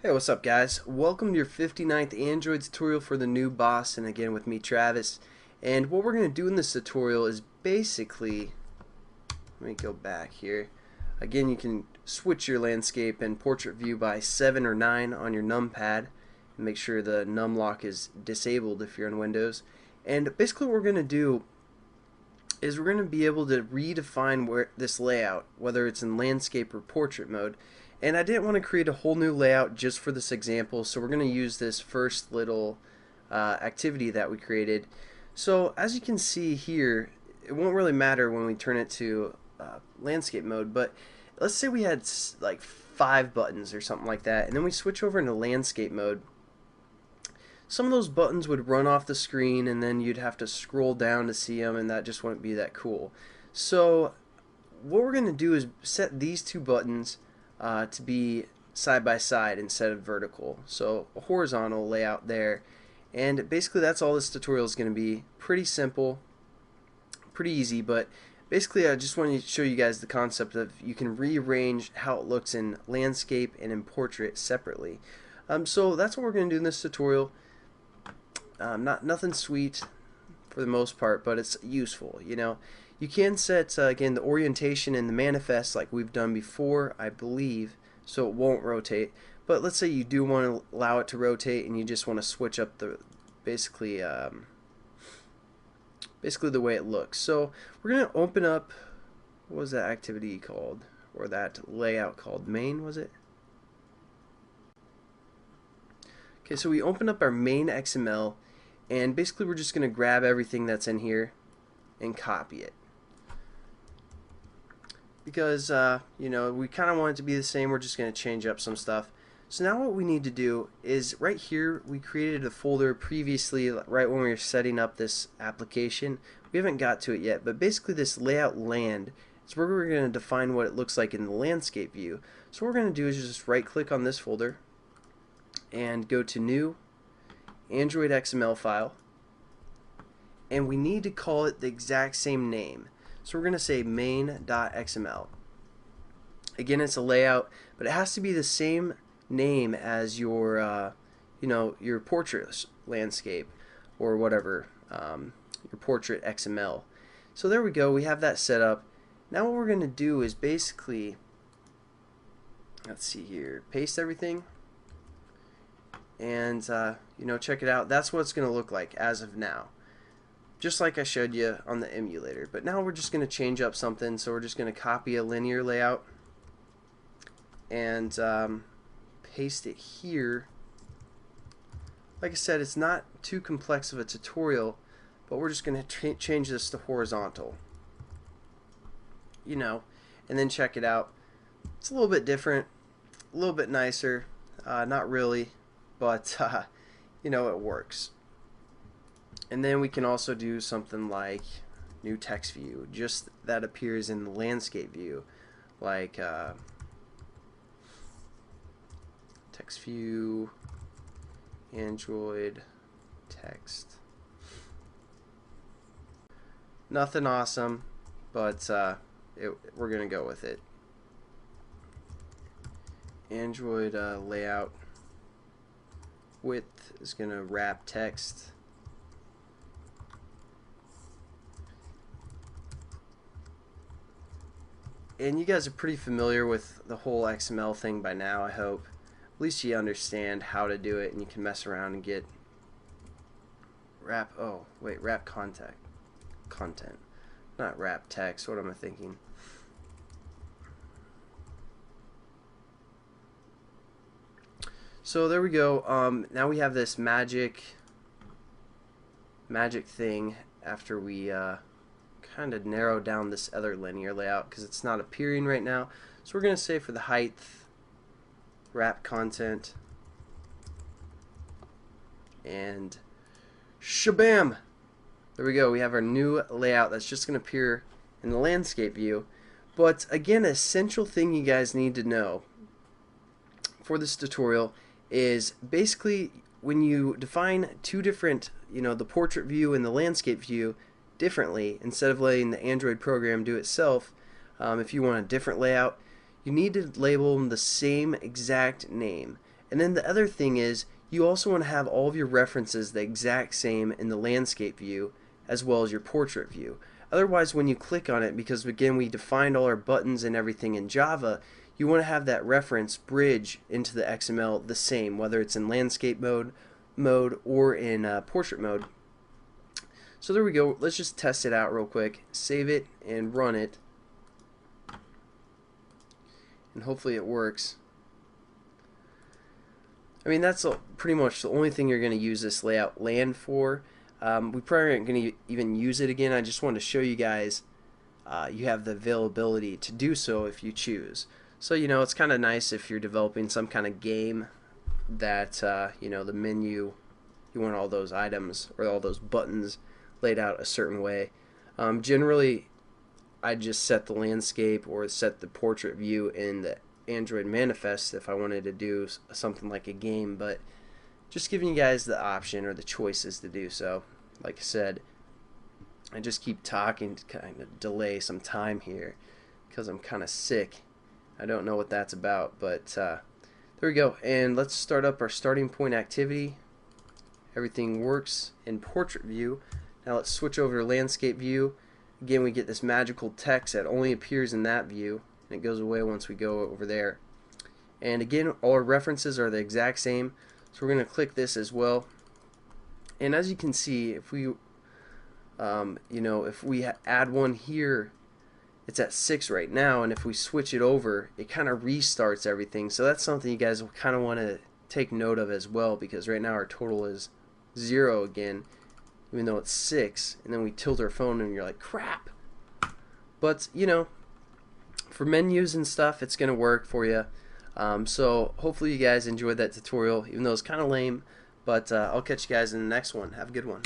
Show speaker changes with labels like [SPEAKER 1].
[SPEAKER 1] Hey, what's up guys? Welcome to your 59th Android tutorial for the new boss, and again with me, Travis. And what we're going to do in this tutorial is basically, let me go back here. Again, you can switch your landscape and portrait view by 7 or 9 on your numpad and make sure the num lock is disabled if you're on Windows. And basically what we're going to do is we're going to be able to redefine this layout, whether it's in landscape or portrait mode. And I didn't want to create a whole new layout just for this example, so we're going to use this first little activity that we created. So as you can see here, it won't really matter when we turn it to landscape mode, but let's say we had like 5 buttons or something like that, and then we switch over into landscape mode. Some of those buttons would run off the screen and then you'd have to scroll down to see them, and that just wouldn't be that cool. So what we're going to do is set these 2 buttons to be side by side instead of vertical. So a horizontal layout there. And basically that's all this tutorial is going to be. Pretty simple, pretty easy, but basically I just wanted to show you guys the concept of you can rearrange how it looks in landscape and in portrait separately. So that's what we're going to do in this tutorial. Nothing sweet for the most part, but it's useful. You can set again the orientation and the manifest like we've done before, I believe, so it won't rotate. But let's say you do want to allow it to rotate and you just want to switch up the basically the way it looks. So we're going to open up, what was that activity called, or that layout called? Main, was it? Okay, so we open up our main XML, and basically we're just going to grab everything that's in here and copy it. Because we kind of want it to be the same, we're just going to change up some stuff. So now what we need to do is right here we created a folder previously right when we were setting up this application. We haven't got to it yet, but basically this layout land is where we're going to define what it looks like in the landscape view. So what we're going to do is just right click on this folder and go to new Android XML file, and we need to call it the exact same name. So we're going to say main.xml. Again, it's a layout, but it has to be the same name as your your portrait landscape or whatever, your portrait XML. So there we go, we have that set up. Now what we're going to do is basically, let's see here, paste everything and check it out. That's what it's going to look like as of now, just like I showed you on the emulator. But now we're just going to change up something. So we're just going to copy a linear layout and paste it here. Like I said, it's not too complex of a tutorial, but we're just going to change this to horizontal, and then check it out. It's a little bit different, a little bit nicer, not really, but it works. And then we can also do something like new text view, just that appears in the landscape view, like text view, Android text. Nothing awesome, but we're gonna go with it. Android layout width is gonna wrap text. And you guys are pretty familiar with the whole XML thing by now, I hope. At least you understand how to do it, and you can mess around and get wrap content, not wrap text. What am I thinking? So there we go. Now we have this magic thing after we kind of narrow down this other linear layout because it's not appearing right now. So we're going to say for the height, wrap content, and shabam! There we go. We have our new layout that's just going to appear in the landscape view. But again, an essential thing you guys need to know for this tutorial is basically when you define 2 different, the portrait view and the landscape view differently, instead of letting the Android program do it itself, if you want a different layout, you need to label them the same exact name. And then the other thing is you also want to have all of your references the exact same in the landscape view as well as your portrait view. Otherwise, when you click on it, because again we defined all our buttons and everything in Java, you want to have that reference bridge into the XML the same, whether it's in landscape mode or in portrait mode. So there we go. Let's just test it out real quick. Save it and run it, and hopefully it works. I mean, that's pretty much the only thing you're going to use this layout land for. We probably aren't going to even use it again. I just wanted to show you guys you have the availability to do so if you choose. So, you know, it's kind of nice if you're developing some kind of game that, you know, the menu, you want all those items or all those buttons laid out a certain way. Generally, I just set the landscape or set the portrait view in the Android manifest if I wanted to do something like a game, but just giving you guys the option or the choices to do so. Like I said, I just keep talking to kind of delay some time here because I'm kind of sick. I don't know what that's about, but there we go. And let's start up our starting point activity. Everything works in portrait view. Now let's switch over to landscape view. Again, we get this magical text that only appears in that view, and it goes away once we go over there. And again, all our references are the exact same, so we're going to click this as well. And as you can see, if we you know, if we add one here, it's at 6 right now, and if we switch it over, it kind of restarts everything. So that's something you guys will kind of want to take note of as well, because right now our total is 0 again, even though it's 6, and then we tilt our phone and you're like, crap. But you know, for menus and stuff, it's gonna work for you. So hopefully you guys enjoyed that tutorial, even though it's kind of lame, but I'll catch you guys in the next one. Have a good one.